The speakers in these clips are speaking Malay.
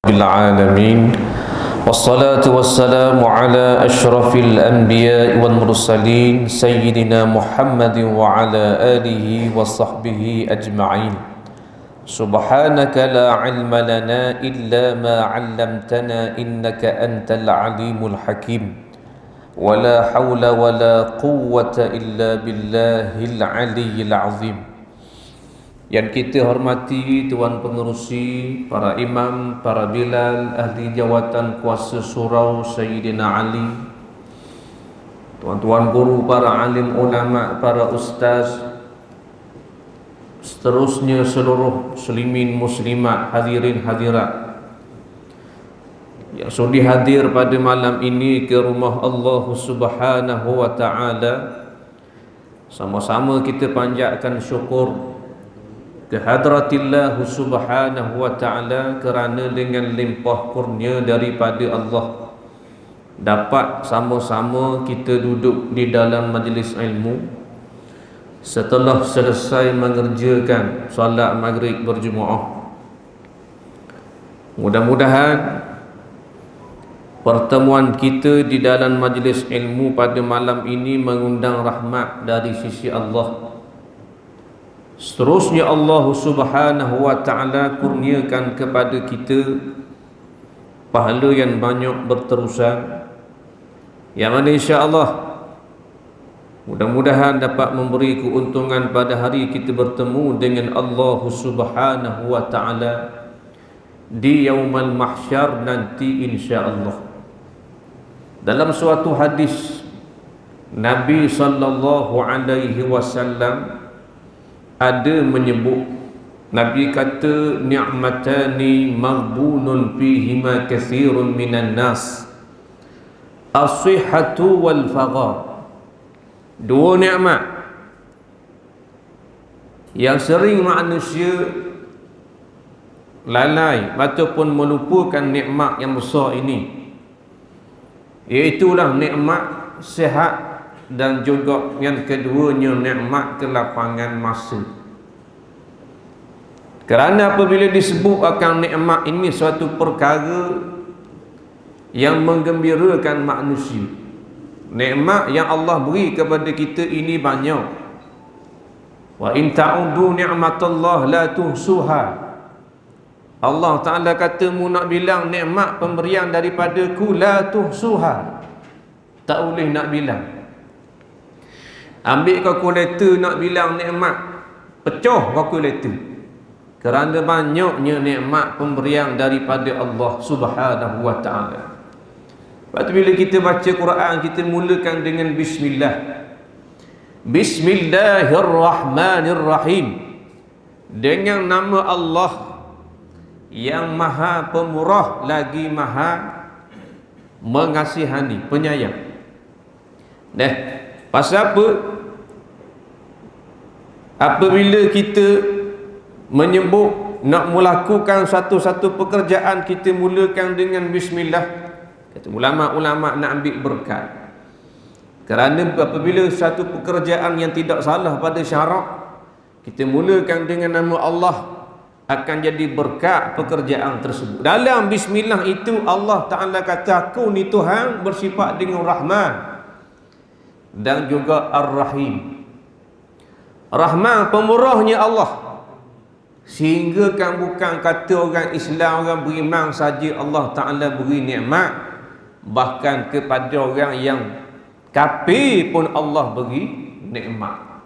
العالمين والصلاة والسلام على أشرف الأنبياء والمرسلين سيدنا محمد وعلى آله وصحبه أجمعين. سبحانك لا علم لنا إلا ما علمتنا إنك أنت العليم الحكيم ولا حول ولا قوة إلا بالله العلي العظيم. Yang kita hormati Tuan Pengerusi, para imam, para bilal, ahli jawatan kuasa surau Sayyidina Ali, tuan-tuan guru, para alim ulama, para ustaz, seterusnya seluruh muslimin muslimat, hadirin hadirat yang sudi hadir pada malam ini ke rumah Allah Subhanahu wa ta'ala. Sama-sama kita panjatkan syukur kehadratillah subhanahu wa ta'ala kerana dengan limpah kurnia daripada Allah dapat sama-sama kita duduk di dalam majlis ilmu setelah selesai mengerjakan solat maghrib berjemaah. Mudah-mudahan pertemuan kita di dalam majlis ilmu pada malam ini mengundang rahmat dari sisi Allah. Seterusnya Allah Subhanahu wa ta'ala kurniakan kepada kita pahala yang banyak berterusan, yang mana insya-Allah mudah-mudahan dapat memberi keuntungan pada hari kita bertemu dengan Allah Subhanahu wa ta'ala di yaumul mahsyar nanti insya-Allah. Dalam suatu hadis Nabi sallallahu alaihi wasallam ada menyebut, Nabi kata, ni'matani maghbunun fihima katsirun minan nas, as-sihhatu wal faghar. Dua nikmat yang sering manusia lalai ataupun melupakan nikmat yang besar ini, iaitulah nikmat sihat dan juga yang keduanya nikmat kelapangan masa. Kerana apabila disebut akan nikmat ini suatu perkara yang menggembirakan manusia, nikmat yang Allah beri kepada kita ini banyak. Wa in ta'udu ni'matallah la tuhsuha. Allah Ta'ala kata, mu nak bilang nikmat pemberian daripadaku, la tuhsuha, tak boleh nak bilang. Ambil kalkulator nak bilang nikmat, pecah kalkulator, kerana banyaknya nikmat pemberian daripada Allah Subhanahu wa ta'ala. Lepas tu bila kita baca Quran, kita mulakan dengan bismillah. Bismillahirrahmanirrahim, dengan nama Allah yang maha pemurah lagi maha mengasihani, penyayang. Pasal apa? Apabila kita menyebut nak melakukan satu-satu pekerjaan, kita mulakan dengan bismillah. Kata ulama-ulama nak ambil berkat. Kerana apabila satu pekerjaan yang tidak salah pada syarak, kita mulakan dengan nama Allah, akan jadi berkat pekerjaan tersebut. Dalam bismillah itu Allah Ta'ala kata, aku ni Tuhan bersifat dengan Rahman dan juga Ar-Rahim. Rahman, pemurahnya Allah, sehingga kan bukan kata orang Islam, orang beriman saja Allah Ta'ala beri nikmat, bahkan kepada orang yang kafir pun Allah beri nikmat.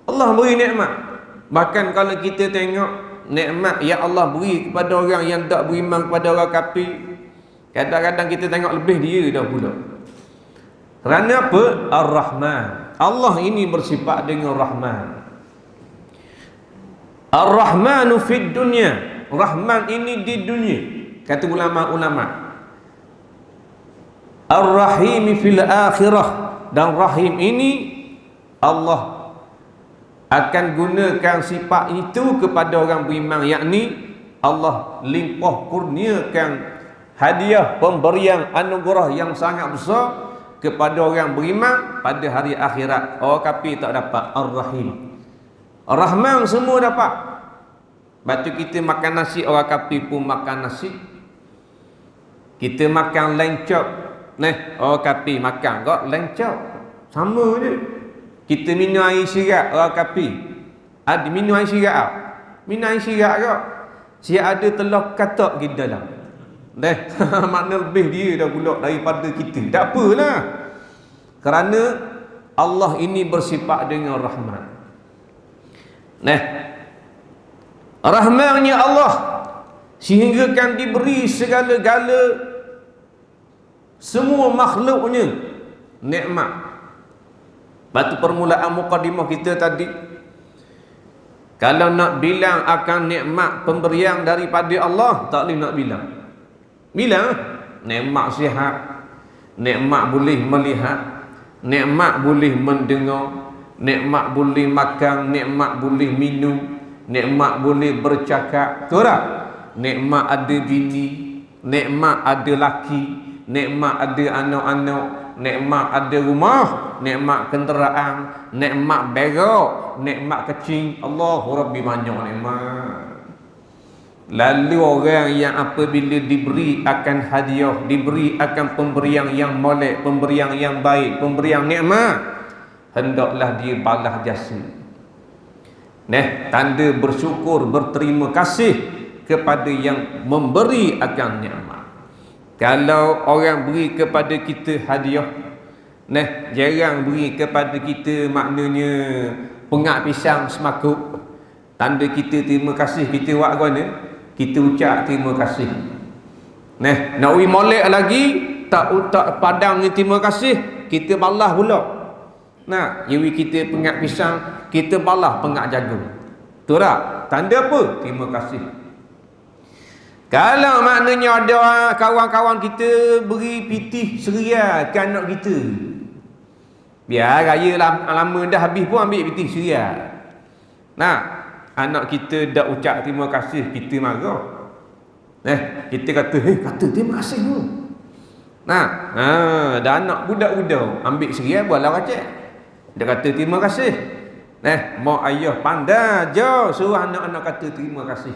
Allah beri nikmat. Bahkan kalau kita tengok nikmat yang Allah beri kepada orang yang tak beriman, kepada orang kafir, kadang-kadang kita tengok lebih dia dah pula. Kerana apa? Ar-Rahman. Allah ini bersifat dengan Rahman. Ar-Rahmanu fid dunya, Rahman ini di dunia, kata ulama-ulama. Ar-Rahim fil akhirah, dan Rahim ini Allah akan gunakan sifat itu kepada orang beriman, yakni Allah limpah kurniakan hadiah, pemberian, anugerah yang sangat besar kepada orang beriman pada hari akhirat. Orang kafir tak dapat. Ar-Rahim, Ar-Rahman semua dapat. Batu kita makan nasi, orang kafir pun makan nasi. Kita makan lencok. Orang Kapi makan kok lencok. Sama je. Kita minum air syirap, orang Kapi. Ada minum air syirap. Minum air syirap kok. Siap ada telur katak di dalam. Makna lebih dia dah pula daripada kita. Tak apalah. Kerana Allah ini bersifat dengan rahman. Rahmannya Allah sehingga kan diberi segala-gala semua makhluknya nikmat. Batu permulaan mukadimah kita tadi, kalau nak bilang akan nikmat pemberian daripada Allah, tak boleh nak bilang. Bilang nikmat sihat, nikmat boleh melihat, nikmat boleh mendengar, nikmat boleh makan, nikmat boleh minum, nikmat boleh bercakap. Betul tak? Nikmat ada bini, nikmat ada laki, nikmat ada anak-anak, nikmat ada rumah, nikmat kenderaan, nikmat berak, nikmat kecil. Allahu Rabbi, banyak nikmat. Lalu orang yang apabila diberi akan hadiah, diberi akan pemberian yang molek, pemberian yang baik, pemberian nikmat, hendaklah dia balas jasa. Tanda bersyukur, berterima kasih kepada yang memberi akan nikmat. Kalau orang beri kepada kita hadiah, jarang beri kepada kita, maknanya pengak pisang semakuk, tanda kita terima kasih. Kita buat mana? Kita ucap terima kasih. Nak ui molek lagi, tak padang ni terima kasih, kita balas pula. Yewi kita pengak pisang, kita balas pengak jagung. Betul tak? Tanda apa? Terima kasih. Kalau maknanya ada kawan-kawan kita beri pitih seria ke anak kita, biar raya lama dah habis pun ambil pitih seria. Anak kita dah ucap terima kasih, kita marah. Kita kata terima kasih tu. Dah anak budak-budak ambil seria buatlah racik. Dia kata terima kasih. Mak ayah pandai je suruh anak-anak kata terima kasih.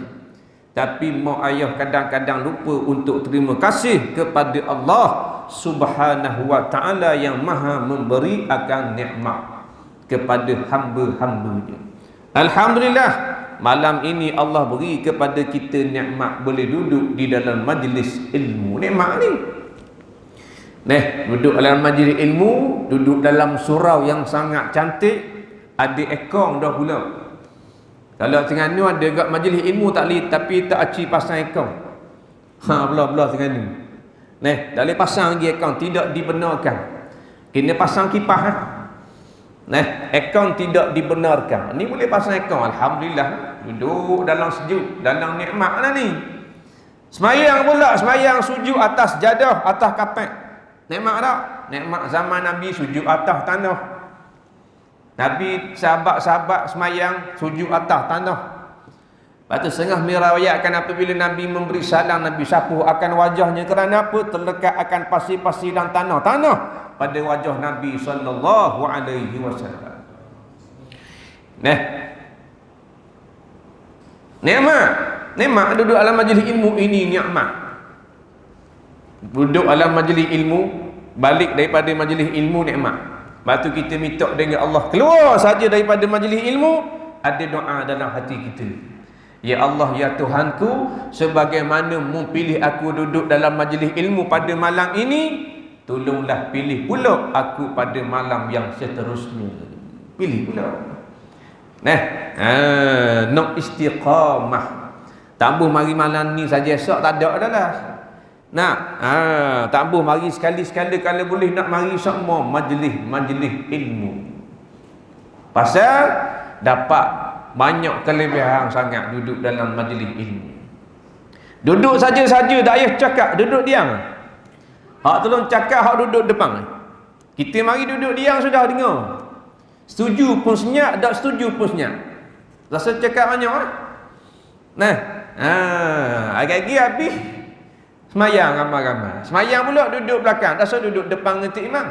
Tapi mak ayah kadang-kadang lupa untuk terima kasih kepada Allah Subhanahu wa ta'ala yang maha memberi akan nikmat kepada hamba-hambanya. Alhamdulillah, malam ini Allah beri kepada kita nikmat boleh duduk di dalam majlis ilmu. Nikmat ni, duduk dalam majlis ilmu, duduk dalam surau yang sangat cantik, ada ekong dah pula. Kalau Terengganu ada kat majlis ilmu tak boleh, tapi tak aci pasang ekong. Belah-belah Terengganu. Tak boleh pasang lagi ekong, tidak dibenarkan. Kena pasang kipas. Ekong tidak dibenarkan. Ni boleh pasang ekong. Alhamdulillah, duduk dalam sejuk, dalam nikmat lah ni. Semayang pula, semayang sujud atas jadah, atas kapek. Nikmat tak? Nikmat zaman Nabi sujud atas tanah. Nabi sahabat-sahabat semayang sujud atas tanah. Lepas tu setengah meriwayatkan apabila Nabi memberi salam, Nabi sapuh akan wajahnya. Kerana apa? Terlekat akan pasir-pasir dan tanah pada wajah Nabi sallallahu alaihi wasallam. Nikmat duduk dalam majlis ilmu ini nikmat. Duduk dalam majlis ilmu, balik daripada majlis ilmu nikmat. Lepas tu kita minta dengan Allah, keluar saja daripada majlis ilmu, ada doa dalam hati kita. Ya Allah, ya Tuhanku, sebagaimana mu pilih aku duduk dalam majlis ilmu pada malam ini, tolonglah pilih pula aku pada malam yang seterusnya. Pilih pula. Nak istiqamah. Tambah mari malam ni saja, esok tak ada dah lah. Tambah mari sekali-sekala kalau boleh nak mari semua majlis ilmu. Pasal dapat banyak kelebihan sangat duduk dalam majlis ilmu. Duduk saja-saja tak payah cakap, duduk diam. Hak tolong cakap, hak duduk depan. Kita mari duduk diam sudah dengar. Setuju pun senyap, tak setuju pun senyap. Rasa cakap banyak agak-agak habis semayang ramai-ramai. Semayang pula duduk belakang, rasa duduk depan dengan Tok Imam.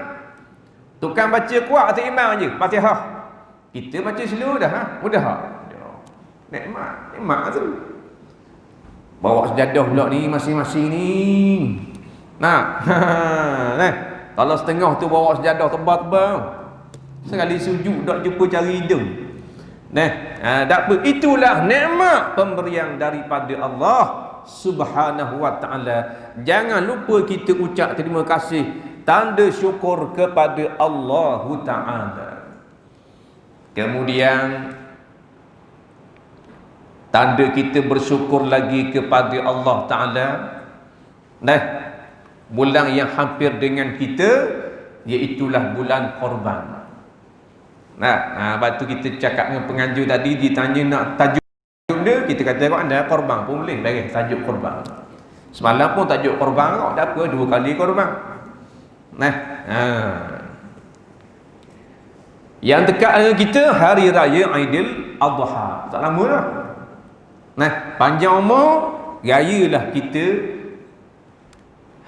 Tukang baca kuat Tok Imam je, Fatihah. Kita baca slow dah, mudah tak? Nikmat tu. Bawa sejadah pula ni masing-masing ni. Nah, nah, kalau setengah tu bawa sejadah tebal-tebal, sekali sujud tak jumpa cari hidung. Nah, tak apa, itulah nikmat pemberian daripada Allah Subhanahu wa taala. Jangan lupa kita ucap terima kasih, tanda syukur kepada Allah taala. Kemudian tanda kita bersyukur lagi kepada Allah taala. Nah, bulan yang hampir dengan kita, iaitulah bulan Korban. Nah, lepas tu kita cakap dengan penganjur tadi, ditanya nak tajuk dia, kita kata kau anda korban pun boleh bagi tajuk korban. Semalam pun tajuk korban kau, tak apa, 2 kali korban. Nah, yang dekat dengan kita hari raya Aidil Adha. Tak lama dah. Nah, panjang umur rayalah kita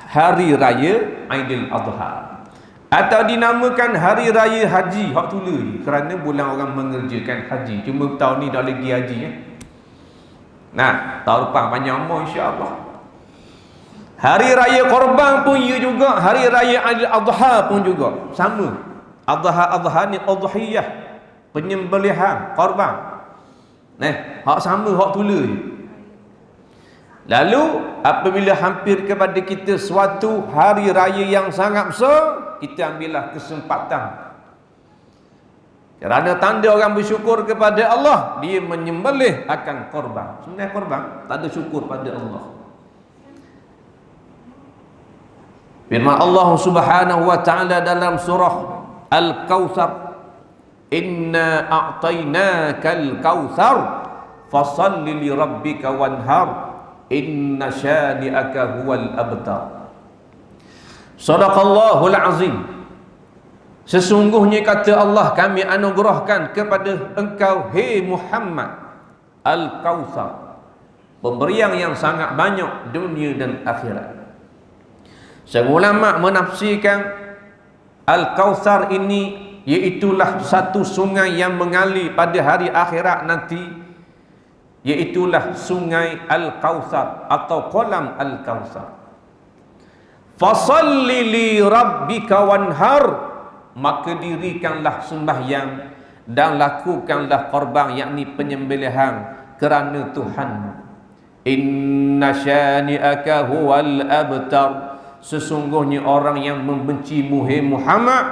hari raya Aidil Adha. Atau dinamakan hari raya haji, hak tula ni, kerana bulan orang mengerjakan haji. Cuma tahun ni dah lagi haji Nah, tahun depan panjang umur insya-Allah. Hari raya Korban pun ia juga, hari raya Aidil Adha pun juga sama. Adha ni udhiyah, penyembelihan korban. Nah, hak sama, hak tula je. Lalu apabila hampir kepada kita suatu hari raya yang sangat besar, kita ambillah kesempatan. Kerana tanda orang bersyukur kepada Allah, dia menyembelih akan korban. Sebenarnya korban tak ada syukur pada Allah. Firman Allah Subhanahu wa taala dalam surah Al-Kautsar, "Inna a'tainakal kautsar fashalli li rabbika wanhar inna syani'aka huwal abtar." Sadaqallahul azim. Sesungguhnya kata Allah, kami anugerahkan kepada engkau, hei Muhammad, Al-Kautsar, pemberian yang sangat banyak dunia dan akhirat. Semua ulama menafsirkan Al-Kautsar ini iaitulah satu sungai yang mengalir pada hari akhirat nanti, iaitulah sungai Al-Kautsar atau kolam Al-Kautsar. Fasalli li rabbika wanhar, maka dirikanlah sembahyang dan lakukanlah korban, yakni penyembelihan kerana Tuhanmu. Inna syani'aka huwal abtar, sesungguhnya orang yang membencimu hai Muhammad,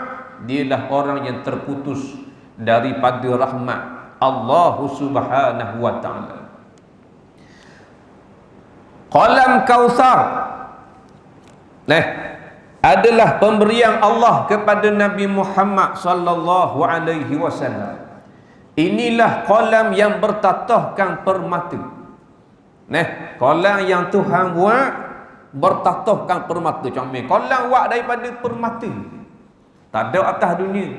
dialah orang yang terputus daripada rahmat Allah Subhanahu wa taala. Kolam Kautsar adalah pemberian Allah kepada Nabi Muhammad sallallahu alaihi wasallam. Inilah kolam yang bertatahkan permata. Kolam yang Tuhan buat bertatahkan permata. Comel kolam buat daripada permata. Tak ada atas dunia.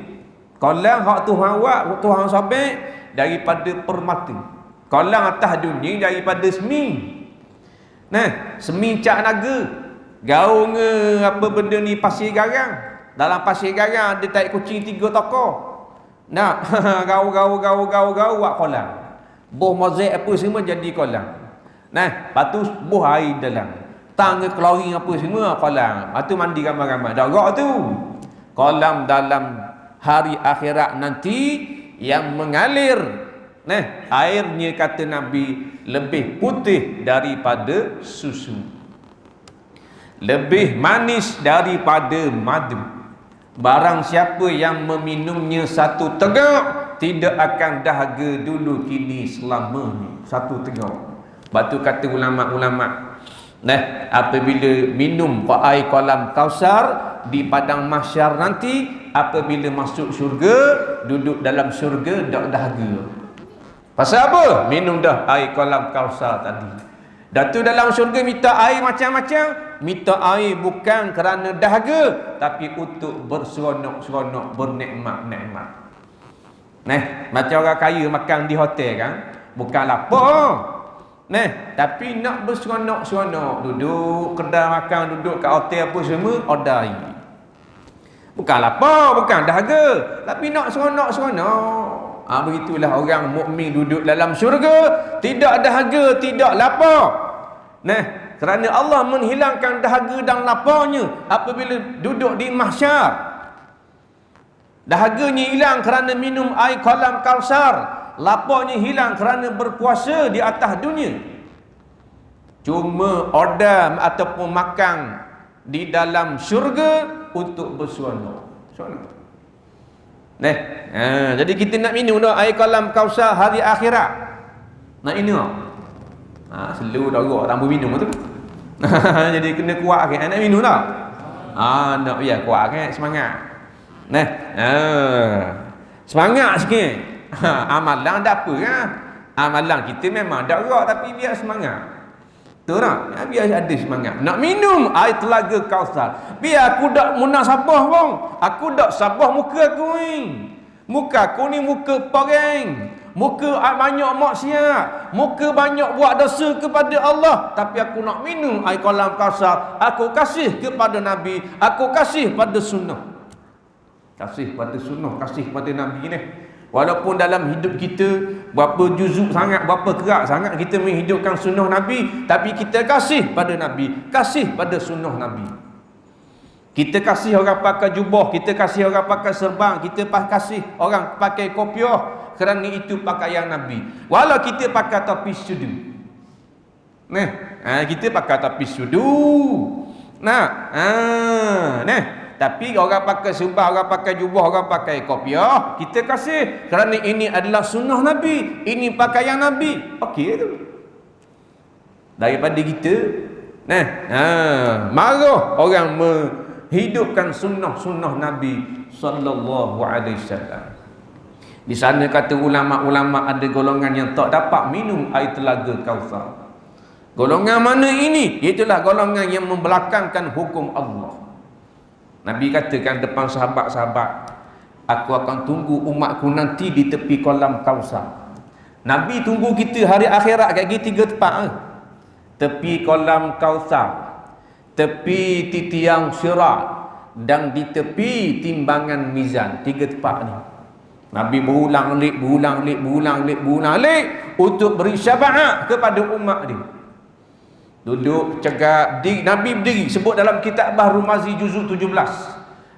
Kolam hak Tuhan buat, Tuhan sabit daripada permata. Kolam atas dunia daripada semi. Semi cak naga. Gaung apa benda ni, pasir garang. Dalam pasir garang ada tai kucing 3 tokoh. Gau buat kolam. Boh mozaik apa semua jadi kolam. Lepas tu boh air dalam. Tang klorin apa semua kolam. Lepas tu mandi ramai-ramai. Dah tu. Kolam dalam hari akhirat nanti yang mengalir. Airnya kata Nabi lebih putih daripada susu, lebih manis daripada madu. Barang siapa yang meminumnya satu tegak, tidak akan dahaga dulu kini selamanya. Satu tegak. Batu kata ulama-ulama, apabila minum air kolam Kautsar di padang mahsyar nanti, apabila masuk syurga, duduk dalam syurga tak dahaga. Pasal apa? Minum dah air kolam Kautsar tadi. Dan tu dalam syurga minta air macam-macam. Minta air bukan kerana dahaga, tapi untuk berseronok-seronok, bernikmat-nikmat. Macam orang kaya makan di hotel kan, bukan lapar. Tapi nak berseronok-seronok, duduk kedai makan, duduk kat hotel apa semua, order air. Bukan lapar, bukan dahaga, tapi nak seronok-seronok. Begitulah orang mukmin duduk dalam syurga, tidak dahaga, tidak lapar. Kerana Allah menghilangkan dahaga dan laparnya apabila duduk di mahsyar. Dahaganya hilang kerana minum air kolam Kausar, laparnya hilang kerana berpuasa di atas dunia. Cuma odam ataupun makan di dalam syurga untuk bersuara. Jadi kita nak minum dah air kolam Kausar hari akhirat. Nak minum. Selalu dah tak boleh minum tu. Jadi kena kuat ke nak minum dah. Nak ya kuat ke semangat. Semangat sikit. Amalan tak apa kan? Amalan kita memang tak gerak tapi biar semangat. Betul tak? Biar ada semangat. Nak minum air telaga Kausar. Biar aku tak munasabah bang. Aku tak sabah muka aku ni. Muka aku ni muka poreng. Muka banyak maksiat. Muka banyak buat dosa kepada Allah. Tapi aku nak minum air kolam Kausar. Aku kasih kepada Nabi. Aku kasih pada sunnah. Kasih pada sunnah, kasih pada Nabi ni. Walaupun dalam hidup kita berapa juzuk sangat, berapa kerak sangat kita menghidupkan sunnah Nabi, tapi kita kasih pada Nabi, kasih pada sunnah Nabi. Kita kasih orang pakai jubah, kita kasih orang pakai serban, kita kasih orang pakai kopiah, kerana itu pakaian Nabi. Walau kita pakai topi sudu. Kita pakai topi sudu. Tapi orang pakai serban, orang pakai jubah, orang pakai kopiah, kita kasih kerana ini adalah sunnah Nabi, ini pakaian Nabi. Okey tu. Daripada kita marah orang menghidupkan sunnah Nabi sallallahu alaihi wasallam. Di sana kata ulama-ulama ada golongan yang tak dapat minum air telaga Kausar. Golongan mana ini? Itulah golongan yang membelakangkan hukum Allah. Nabi katakan depan sahabat-sahabat, aku akan tunggu umatku nanti di tepi kolam Kausar. Nabi tunggu kita hari akhirat kat gigi 3 tempat. Tepi kolam Kausar, tepi titiang Sirat, dan di tepi timbangan mizan. 3 tempat ni Nabi berulang untuk beri syafaat kepada umat dia. Duduk cakap, Nabi berdiri, sebut dalam kitab Bahrul Mazi juzuk 17.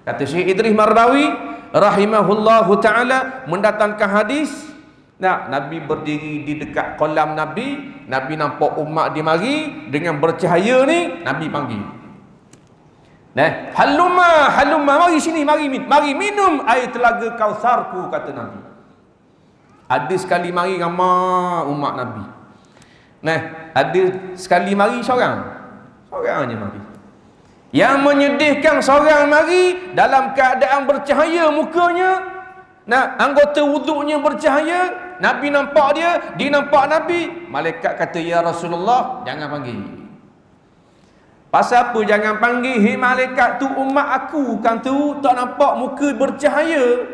Kata Syekh Idris Mardawi rahimahullahu taala mendatangkan hadis, Nabi berdiri di dekat kolam Nabi nampak umat dia mari dengan bercahaya ni, Nabi panggil. Halumma, mari sini, mari minum air telaga Kausarku, kata Nabi. Ada sekali mari ramai umat Nabi. Ada sekali mari seorang je mari. Yang menyedihkan, seorang mari dalam keadaan bercahaya mukanya, anggota wuduknya bercahaya, Nabi nampak dia nampak Nabi. Malaikat kata, ya Rasulullah, jangan panggil. Pasal apa jangan panggil? Hei malaikat, tu umat aku kan, tu tak nampak muka bercahaya.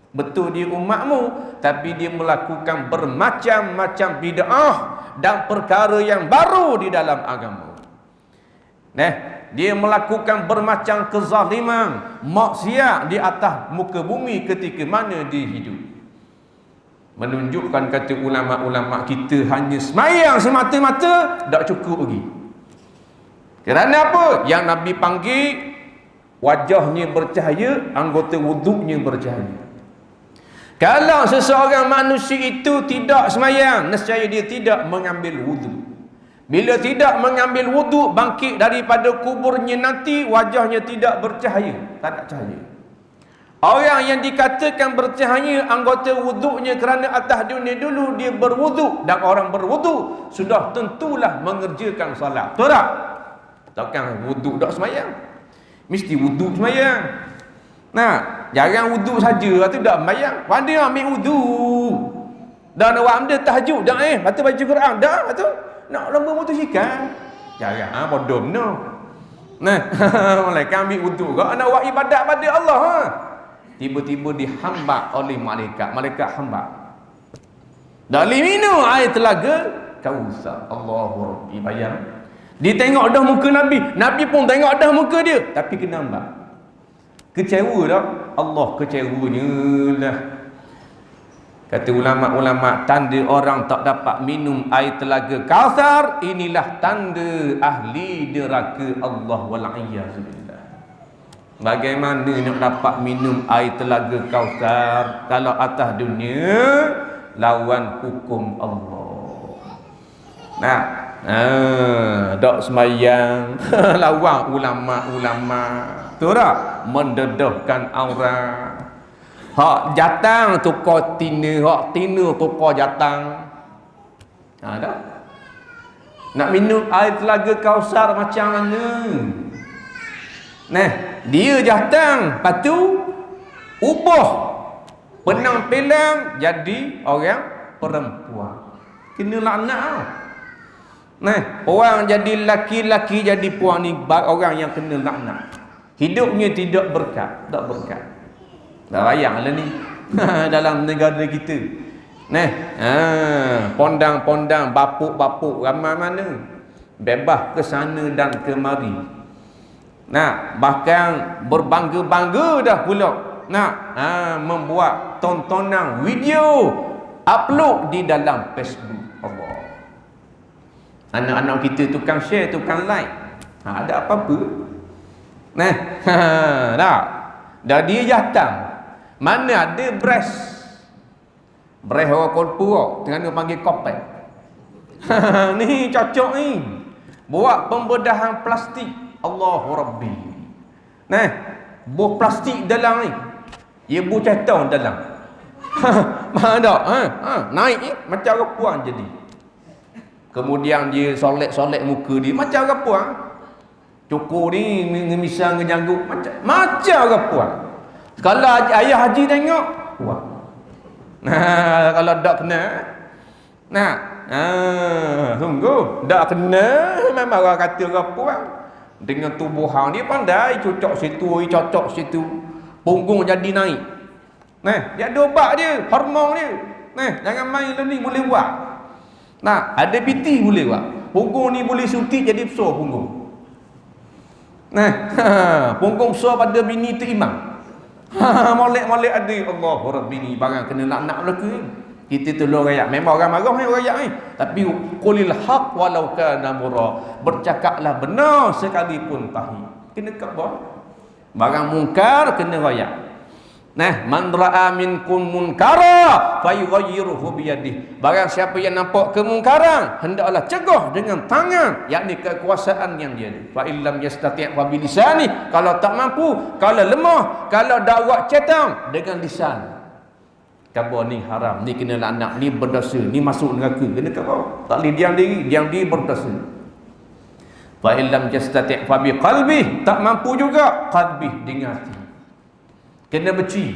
Betul dia umatmu, tapi dia melakukan bermacam-macam bid'ah dan perkara yang baru di dalam agama. Dia melakukan bermacam kezaliman, maksiat di atas muka bumi ketika mana dia hidup. Menunjukkan, kata ulama-ulama, kita hanya semayang semata-mata tak cukup lagi. Kerana apa? Yang Nabi panggil wajahnya bercahaya, anggota wuduknya bercahaya. Kalau seseorang manusia itu tidak semayang, nescaya dia tidak mengambil wudu. Bila tidak mengambil wudu, bangkit daripada kuburnya nanti, wajahnya tidak bercahaya, tak ada cahaya. Orang yang dikatakan bercahaya anggota wuduknya kerana atas dunia dulu dia berwuduk, dan orang berwuduk sudah tentulah mengerjakan salat. Betul tak? Takkan wuduk tak semayang, mesti wuduk semayang. Jarang wuduk saja, lepas tu tak sembahyang. Pandai ambil wuduk. Dan awak ambil tahajud dah lepas tu baca Quran dah, lepas tu nak lomba motosikal. Jarang bodoh benar. Malaikat ambil wuduk kau nak buat ibadat pada Allah. Tiba-tiba dihambak oleh malaikat. Malaikat hambak. Dari minum air telaga Kausar. Allahu Rabbi, bayang. Dia tengok dah muka Nabi. Nabi pun tengok dah muka dia, tapi kena hambak. Kecewa tak? Allah kecewanya lah. Kata ulama-ulama, tanda orang tak dapat minum air telaga Kautsar, inilah tanda ahli neraka Allah wal'iyyazubillah. Bagaimana nak dapat minum air telaga Kautsar kalau atas dunia lawan hukum Allah? Nah, dok sembahyang lawan ulama-ulama. Tu tak mendedahkan aurat. Hak jatang tukar tina, hak tina tukar jatang. Dah. Nak minum air telaga Kautsar macam mana? Nah, dia jatang, lepas tu ubah penang pelang jadi orang perempuan. Kena laknat. Nah, orang jadi laki-laki jadi puan ni orang yang kena laknat. Hidupnya tidak berkat, tak berkat. Dah rayanglah ni dalam negara kita. Nah, pondang-pondang, bapuk-bapuk ramai mana. Bebas ke sana dan kemari. Nah, bahkan berbangga-bangga dah pula. Nah, membuat tontonan video upload di dalam Facebook. Allah. Anak-anak kita tukang share, tukang like. Ada apa-apa? Nah, dah dia datang. Mana ada breast orang kolpura tengah panggil kopek. Ni cocok ni. Buat pembedahan plastik. Allahu Rabbi. Nah, buah plastik dalam ni. Ia buah cetong dalam. Mana naik macam repuan jadi. Kemudian dia solek-solek muka dia macam repuan. Cukur ni misal ngejanggut macam repuan. Kalau ayah haji tengok, wah. Nah, kalau tak kena, sungguh tak kena, memang orang kata rapuan. Dengan tubuh hang dia pandai cocok situ, cocok situ. Punggung jadi naik. Nah, dia ada ubat dia, hormon dia. Nah, jangan main ni boleh buat. Nah, ada PT boleh buat. Punggung ni boleh suntik jadi besar punggung. Nah, punggung besar pada bini tu imam. Molek-molek ada. Allah Rabbi ni barang kena laknat belaka ni. Kita tolong rakyat. Memang orang marah rakyat ni. Tapi qulil haq walau kana murra. Bercakaplah benar sekalipun pahit. Kena kat bawah. Barang mungkar kena rakyat. Nah, man ra'a minkum munkara fayughayyirhu biyadihi. Barang siapa yang nampak kemungkaran, hendaklah cegah dengan tangan, yakni kekuasaan yang dia ada. Fa illam yastati' fa bilisani. Kalau tak mampu, kalau lemah, kalau dakwah cetang dengan lisan. Khabar ni haram, ni kena laknat, ni berdosa, ni masuk neraka, kena khabar. Tak boleh diam diri berdosa. Fa illam yastati' fa biqalbi. Tak mampu juga qalbi dengan hati. Kena beci.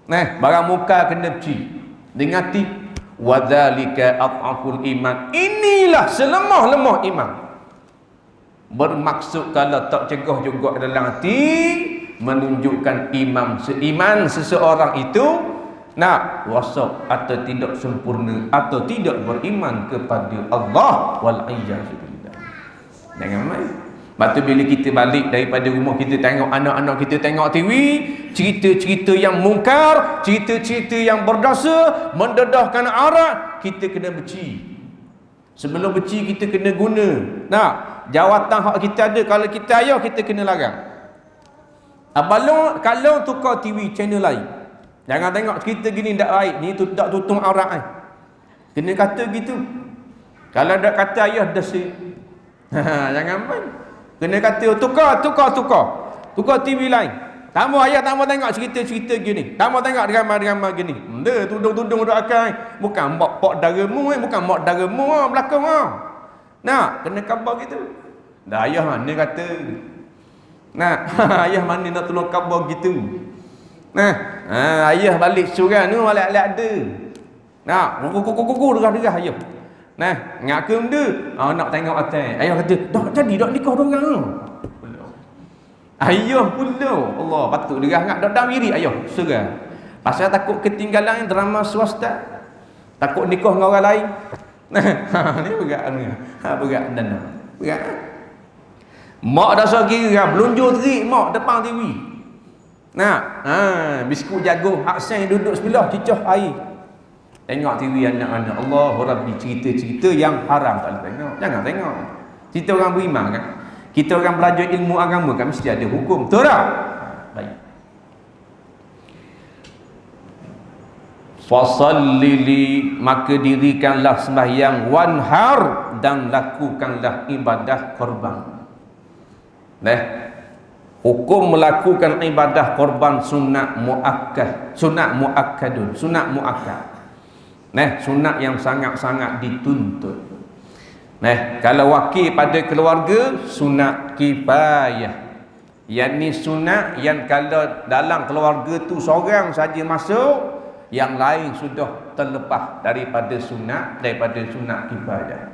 Nah, barang muka kena beci. Dengan hati. Wadzalika adhaful iman. Inilah selemah-lemah iman. Bermaksud kalau tak cegah juga dalam hati, menunjukkan seiman seseorang itu nak wasaf atau tidak sempurna atau tidak beriman kepada Allah wal'iyyazubillah. Jangan main. Lepas tu bila kita balik daripada rumah, kita tengok anak-anak kita tengok TV, cerita-cerita yang mungkar, cerita-cerita yang berdosa, mendedahkan aurat, kita kena beci. Sebelum beci kita kena guna. Nah, jawatan hak kita ada, kalau kita ayah kita kena larang. Kalau tukar TV channel lain, jangan tengok cerita gini tak baik, ni tu tak tutung aurat kan. Kena kata gitu. Kalau tak kata ayah desi. Jangan main. Kena kata tukar TV lain. Tamu ayah tamu tengok cerita-cerita gini. Tamu tengok drama-drama gini. Dia tudung-tudung dak akan. Bukan mak daramu, bukan mak daramu belakang. Nah, kena khabar gitu. Dah ayah mana kata. Nah, ayah mana nak tolong khabar gitu. Nah, ayah balik surau ni balik ada. Nah, kuku derah ayah. Nah, ngak ke benda? Nak tengok atas. Ayah kata, dah jadi dak nikah dorang. Ayah pula. Allah, patut derah ngak dak wiri ayah. Serah. Pasal takut ketinggalan drama swasta. Takut nikah dengan orang lain. Ni berat ni. Berat dana. Berat. Mak dah kira belunjur terik mak depan TV. Nah, biskut jagung hak sen duduk sebelah cicah air. Tengok TV anak-anak, Allahu Rabbi, cerita-cerita yang haram tak boleh tengok. Jangan tengok. Cerita orang beriman kan. Kita orang belajar ilmu agama kan mesti ada hukum. Betul tak? Baik. Fasallili, maka dirikanlah sembahyang, wanhar, dan lakukanlah ibadah korban. Hukum melakukan ibadah korban sunat muakkad, sunat muakkadun, sunat muakkad. Sunat yang sangat-sangat dituntut. Kalau wakil pada keluarga, sunat kifayah. Yang ni sunat yang kalau dalam keluarga tu seorang saja masuk, yang lain sudah terlepas daripada sunat kifayah.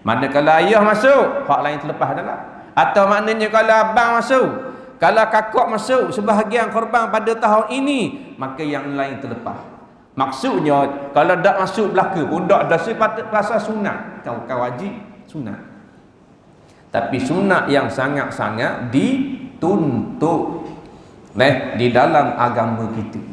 Manakala ayah masuk, hak lain terlepas adalah. Atau maknanya kalau abang masuk, kalau kakak masuk sebahagian korban pada tahun ini, maka yang lain terlepas. Maksudnya kalau tak masuk belaka pun tak ada pasal sunat. Kau wajib sunat. Tapi sunat yang sangat-sangat dituntut di dalam agama kita.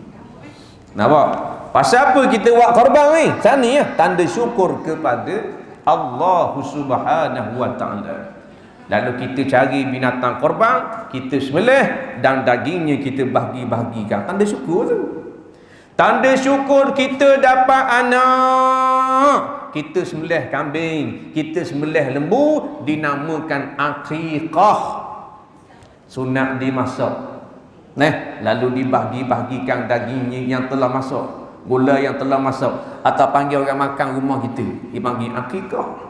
Nampak? Pasal apa kita buat korban ni? Sana ya, tanda syukur kepada Allah Subhanahu wa taala. Lalu kita cari binatang korban, kita sembelih dan dagingnya kita bahagi-bahagikan. Tanda syukur tu. Tanda syukur kita dapat anak. Kita sembelih kambing, kita sembelih lembu, dinamakan aqiqah. Sunat dimasak. Lalu dibahagi-bahagikan dagingnya yang telah masuk, gula yang telah masuk, atau panggil orang makan rumah kita, dipanggil aqiqah.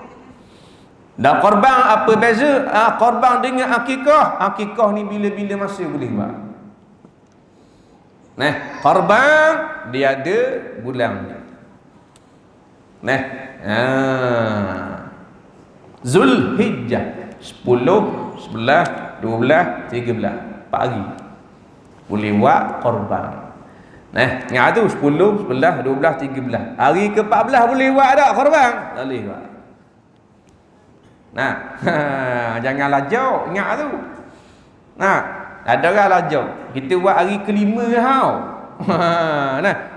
Dan korban apa beza? Korban dengan akikah. Akikah ni bila-bila masa boleh buat. Korban dia ada bulannya. Zulhijjah 10, 11, 12, 13 4 hari boleh buat korban. Yang tu 10, 11, 12, 13. Hari ke-14 boleh buat tak korban? Tak boleh buat. Jangan lajau, ingat tu. Ada orang lajau. Kita buat hari kelima tau.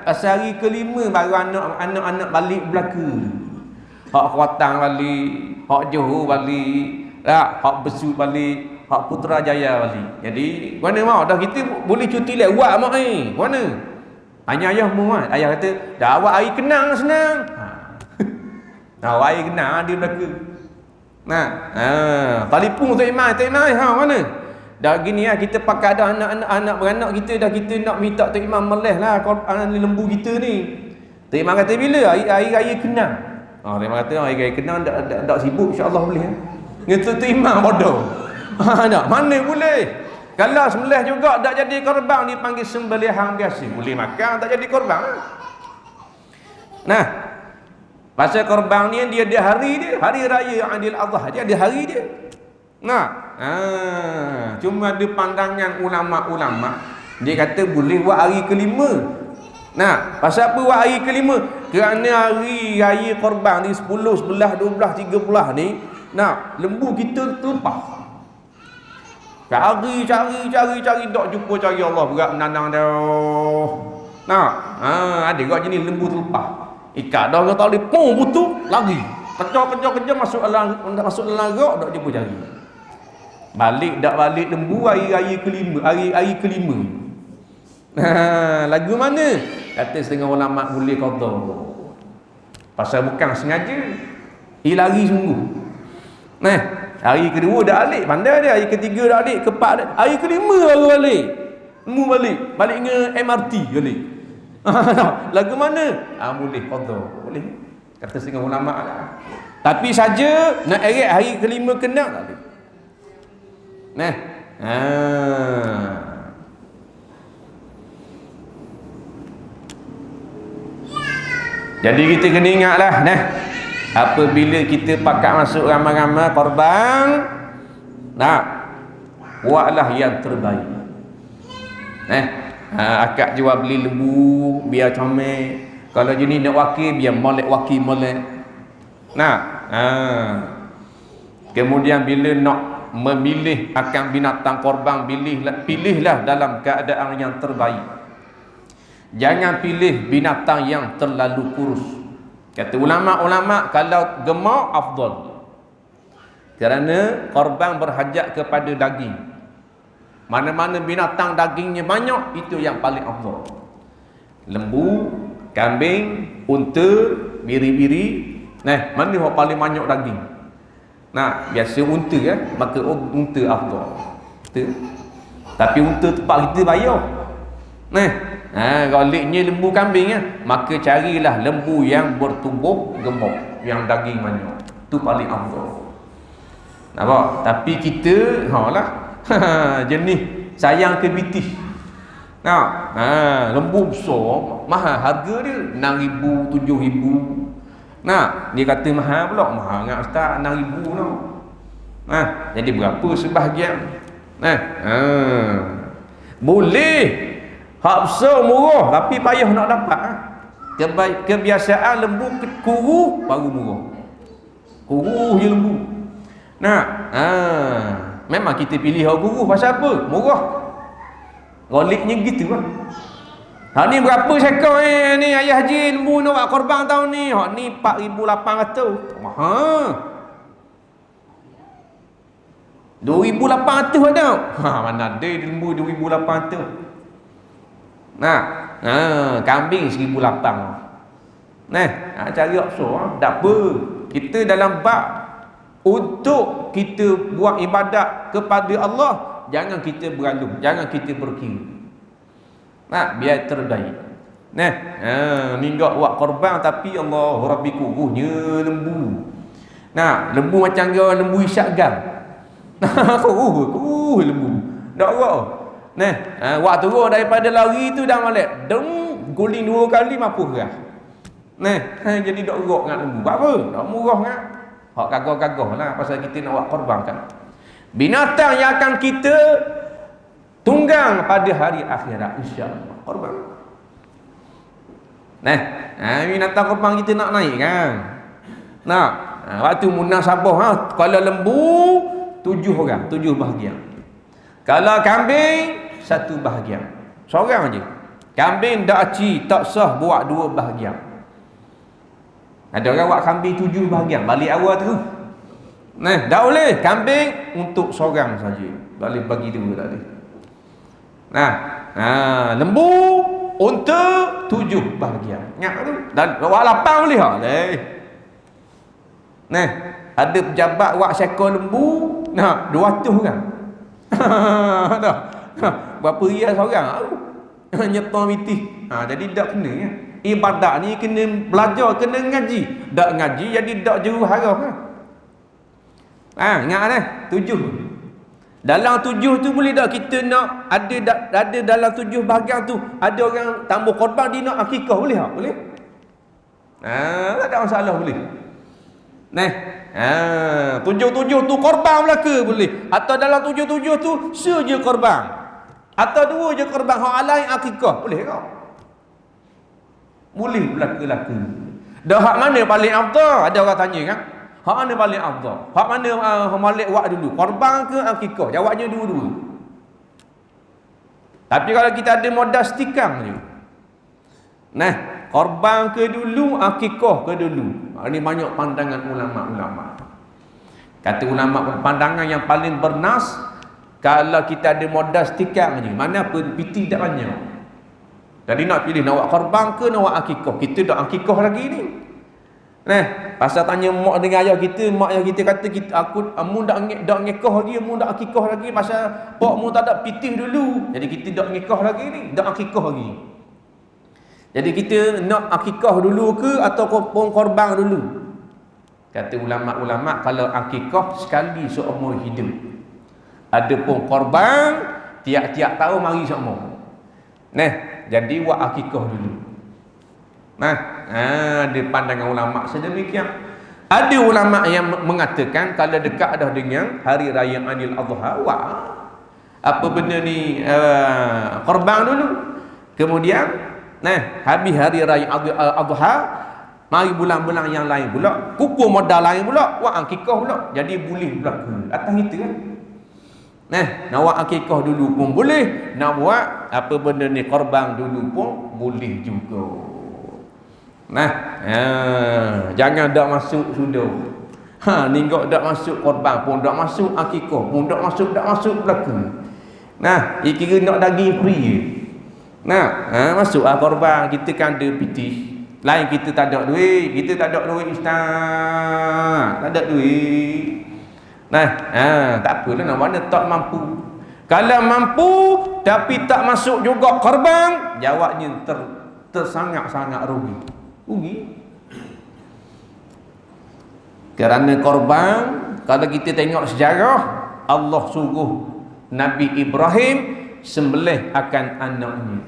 Pasal hari kelima baru anak-anak balik belaka. Hak Kuantan balik, hak Johor balik, hak Besut balik, hak Putrajaya balik. Jadi mana mau dah kita boleh cuti lek buat mak ni. Mana? Tanya ayah mu kan. Ayah kata, dah awak hari kenang senang. Hari kenang dia belaka. Telefon tak imai mana? Dah gini lah, kita pakai ada anak-anak beranak kita dah, kita nak minta Tok Imam meleh lah lembu kita ni. Tok Imam kata bila? Hari raya kenang. Tok Imam kata hari raya kenang tak sibuk, insya-Allah boleh. Ngata Tok Imam bodoh. Mana boleh? Kalau sembelih juga tak jadi korban, dipanggil sembelihan biasa. Boleh makan tak jadi korban. Pasal korban ni dia ada hari dia, hari raya Aidil Adha, dia ada hari dia. Cuma ada pandangan ulama-ulama, dia kata boleh buat hari kelima. Pasal apa buat hari kelima? Kerana hari raya korban di 10, 11, 12, 13 ni, lembu kita terlepas. Cari tak jumpa, cari Allah berat menanang dia. Ada kat jenis lembu terlepas. Ikat dah orang tak boleh putus lagi. Kejar masuk dalam rok tak jumpa cari. Balik lembu hari raya kelima, hari kelima. Lagu mana? Kata setengah ulama boleh qada. Pasal bukan sengaja. Lari sungguh. Hari kedua dah balik, pandai dia. Hari ketiga dah balik, keempat dah. Hari kelima baru balik. Lembu balik dengan MRT balik. Lagu mana? Boleh qada. Boleh. Kata setengah ulama lah. Tapi saja nak eret hari kelima kena tak boleh. Jadi kita kena ingatlah apabila kita pakat masuk ramai-ramai korban, buatlah yang terbaik. Akak jual beli lembu biar comel. Kalau jenis nak wakil, biar molek wakil molek. Kemudian bila nak memilih akan binatang korban, pilihlah dalam keadaan yang terbaik. Jangan pilih binatang yang terlalu kurus. Kata ulama-ulama, kalau gemuk afdal, kerana korban berhajat kepada daging. Mana-mana binatang dagingnya banyak, itu yang paling afdal. Lembu, kambing, unta, biri-biri. Mana yang paling banyak daging? Biasa unta kan, maka unta afdal. Tapi unta tempat kita bayar. Galiknya lembu kambing maka carilah lembu yang bertubuh gemuk, yang daging banyak. Itu paling afdal. Nampak? Tapi kita jenis sayang ke bitih. Lembu besar mahal harga dia 6,000, 7,000. Dia kata mahal pula. Mahal sangat ustaz, 6,000 noh. Jadi berapa sebahagian? Boleh hak besar murah, tapi payah nak dapat. Kebiasaan lembu kuru baru murah. Kuru je lembu. Memang kita pilih hak kuru pasal apa? Murah. Goliknya gitu lah. Hak ni berapa sekor ni ayah haji lembu nak buat korban tahun ni? Hak ni 4,800. Mahal. 2,800 ada. Mana ada lembu 2,800. Kambing 1,800. Cari opso. Tak apa. Kita dalam bab untuk kita buat ibadat kepada Allah, jangan kita beralung, jangan kita berkira. Biar terbaik. Minggak buat korban tapi Allah Rabbi kuruhnya lembu. Lembu macam dia lembu isyak gam. Kuruh lembu. Tak apa. Waktu turun daripada lari tu dah malek. Guling 2 kali mampu gerah. Jadi tak gerak dengan lembu. Buat apa? Tak murah kan? Hak gagah-gagah lah pasal kita nak buat korban kan. Binatang yang akan kita tunggang pada hari akhirat insya-Allah. Korban. Binatang korban kita nak naik kan. Waktu munasabah kalau lembu 7 orang, 7 bahagian. Kalau kambing 1 bahagian. Seorang je. Kambing tak aci, tak sah buat 2 bahagian. Ada orang buat kambing 7 bahagian, balik awal terus. Tak boleh. Kambing untuk seorang saja. Tak boleh bagi 2 tak boleh. Lembu, unta 7 bahagian. Ingat tu. Dan buat 8 boleh tak? Ada pejabat buat sekor lembu 200 orang. Berapa rial seorang? Nyetor mitih. Jadi tak kena ya. Ibadat ni kena belajar, kena ngaji. Tak ngaji jadi tak juru haraf kan. Ingat 7. Dalam 7 tu boleh tak kita nak ada dalam 7 bahagian tu ada orang tambah korban dia nak akikah, boleh tak? Boleh. Tak ada masalah, boleh. 7 tu korban belaka boleh. Atau dalam 7 tu seje korban. Atau 2 je korban, hak lain akikah, boleh tak? Boleh belaka-laka. Dah hak mana paling afdal? Ada orang tanya kan? Hak mana paling afdal? Hak mana Malik buat dulu? Korban ke akikah? Jawabnya dua-dua. Tapi kalau kita ada modal setikang je. Korban ke dulu, akikah ke dulu? Ini banyak pandangan ulama-ulama. Kata ulama, pandangan yang paling bernas, kalau kita ada modal setikang je, mana pun piti tak banyak. Jadi nak pilih nak buat korban ke nak buat akikah? Kita dah akikah lagi ni. Pasal tanya mak dengan ayah kita, mak ayah kita kata mu dak ngekah lagi, mu dak akikah lagi pasal pak mu tak ada pitih dulu. Jadi kita dak ngekah lagi ni, dak akikah lagi. Jadi kita nak akikah dulu ke ataupun korban dulu? Kata ulama-ulama, kalau akikah sekali seumur hidup. Adapun korban tiap-tiap tahun mari seumur. Jadi buat akikah dulu. Ada pandangan ulama sedemikian. Ada ulama yang mengatakan kalau dekat dah dengan hari raya Aidil Adha, apa benda ni korban dulu. Kemudian habis hari raya Adha, mari bulan-bulan yang lain pula, kumpul modal lain pula, buat akikah pula. Jadi boleh berlaku atas itu kan. Nak buat akikah dulu pun boleh, nak buat apa benda ni korban dulu pun boleh juga. Jangan dak masuk sudah. Ninggok dak masuk korban pun dak masuk akikah pun dak masuk belaka. Iki kira nak daging free je. Masuk korban kita kan ada piti. Lain kita tak ada duit, ustaz. Tak ada duit. Tak apalah nak mana tak mampu. Kalau mampu tapi tak masuk juga korban, jawabnya tersangat-sangat rugi. Kerana korban, kalau kita tengok sejarah, Allah suruh Nabi Ibrahim sembelih akan anaknya.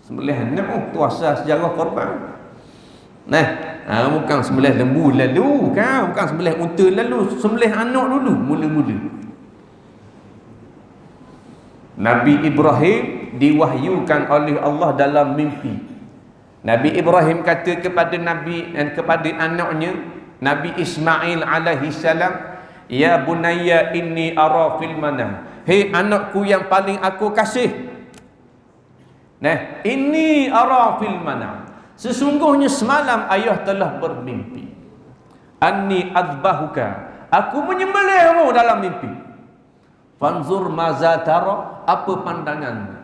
Sembelih anak tu asal sejarah korban. Bukan sembelih lembu lalu kan, bukan sembelih unta lalu, sembelih anak dulu mula-mula. Nabi Ibrahim diwahyukan oleh Allah dalam mimpi. Nabi Ibrahim kata kepada Nabi dan kepada anaknya Nabi Ismail alaihi salam, "Ya bunayya inni ara fil manam." Hei anakku yang paling aku kasih. Inni ara fil manam. Sesungguhnya semalam ayah telah bermimpi. Anni adbahuka. Aku menyembelihmu dalam mimpi. Fanzur maza tara. Apa pandanganmu?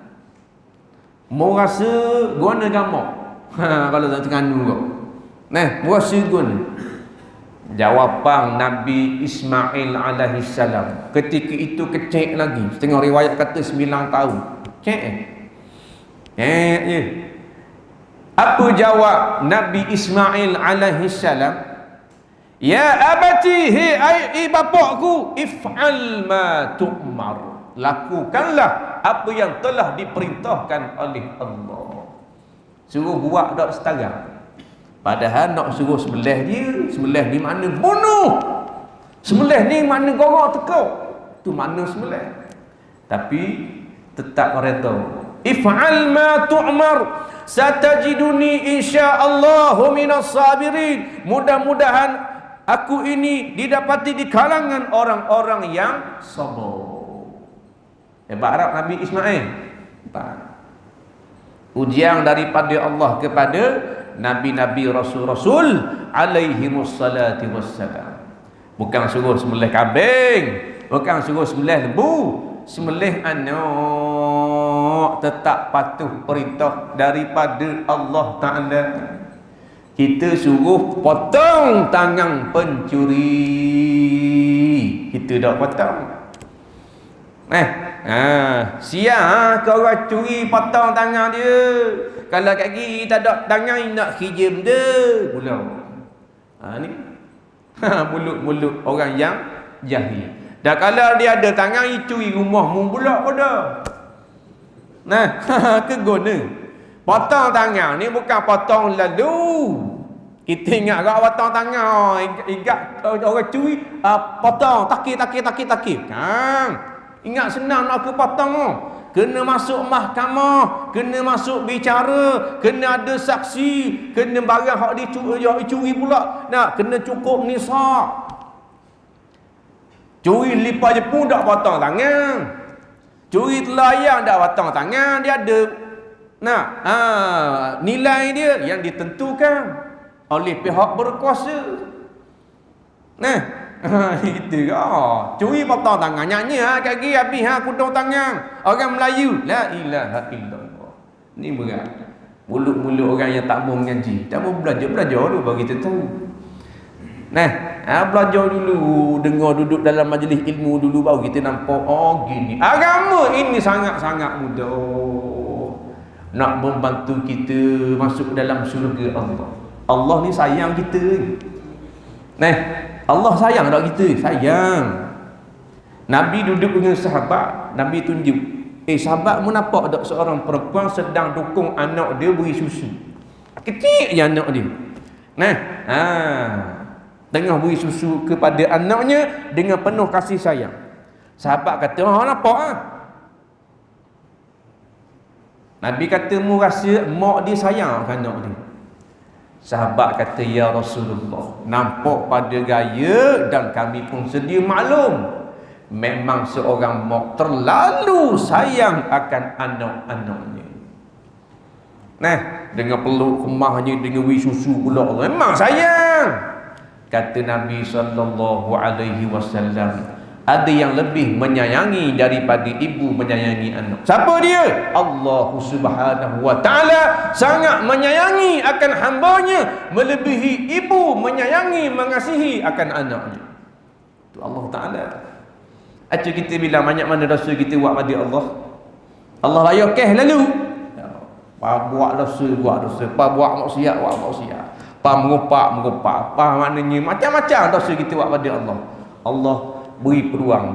Mau rasa guna gamak? Kalau tak Terengganu kau. Mau rasa guna. Jawapan Nabi Ismail alaihi salam ketika itu kecil lagi. Setengah riwayat kata 9 tahun. Kecil je. Apa jawab Nabi Ismail alaihi salam? Ya abati, hei bapakku, if'al ma tu'mar. Lakukanlah apa yang telah diperintahkan oleh Allah. Suruh buat tak setara. Padahal nak suruh sembelih dia, sembelih ni mana bunuh. Sembelih ni mana gorok tekuk. Tu mana sembelih. Tapi tetap reda. If'al ma tu'mar. Satajiduni insyaallahu minas sabirin. Mudah-mudahan aku ini didapati di kalangan orang-orang yang sabar. Hebat Arab Nabi Ismail. Ujian daripada Allah kepada Nabi-Nabi Rasul-Rasul alaihimus salatu wassalam. Bukan suruh sembelih kambing, bukan suruh sembelih lembu, sembelih anak, tetap patuh perintah daripada Allah Ta'ala. Kita suruh potong tangan pencuri, kita tak potong. Siap kau orang curi potong tangan dia. Kalau kat gigi tak ada tangan nak hijim dia pula. Ni mulut-mulut orang yang jahil. Dan kalau dia ada tangan, dia curi rumahmu pula pada. Keguna. Potong tangan ni bukan potong lalu. Kita ingat kau potong tangan, ingat orang curi, potong, takir. Ingat senang nak ke potong. Kena masuk mahkamah, kena masuk bicara, kena ada saksi, kena barang hak dicuri pula. Kena cukup nisab. Curi lipat je pun tak potong tangan. Curi telayang tak potong tangan. Dia ada nilai dia yang ditentukan oleh pihak berkuasa. Gitu curi potong tangan. Nyanyi kat gigi habis kudung tangan. Orang Melayu, la ilaha illallah. Ni berat. Mulut-mulut orang yang tak mau mengaji. Tak mau belajar dulu bagi kita tahu. Belajar dulu, dengar duduk dalam majlis ilmu dulu baru kita nampak gini. Agama ini sangat-sangat mudah. Nak membantu kita masuk dalam syurga Allah. Allah ni sayang kita. Allah sayang tak kita? Sayang. Nabi duduk dengan sahabat, Nabi tunjuk, sahabatmu nampak tak seorang perempuan sedang dukung anak dia beri susu. Kecil je anak dia. Tengah beri susu kepada anaknya dengan penuh kasih sayang. Sahabat kata, nampak Nabi kata, mu rasa mak dia sayang ke anak dia? Sahabat kata, ya Rasulullah, nampak pada gaya dan kami pun sedia maklum. memang seorang mak terlalu sayang akan anak-anaknya. Nah, dengan peluk kemahnya, dengan wi susu pula, memang sayang. Kata Nabi sallallahu alaihi wasallam, ada yang lebih menyayangi daripada ibu menyayangi anak. Siapa dia? Allah Subhanahu wa taala sangat menyayangi akan hambanya melebihi ibu menyayangi mengasihi akan anaknya. Itu Allah taala. Aja kita bilang banyak mana dosa kita buat pada Allah. Allah raya keh lalu. Pa buat dosa, pa buat maksiat, pa mengupak, pa maknanya macam-macam dosa kita buat pada Allah. Allah beri peluang.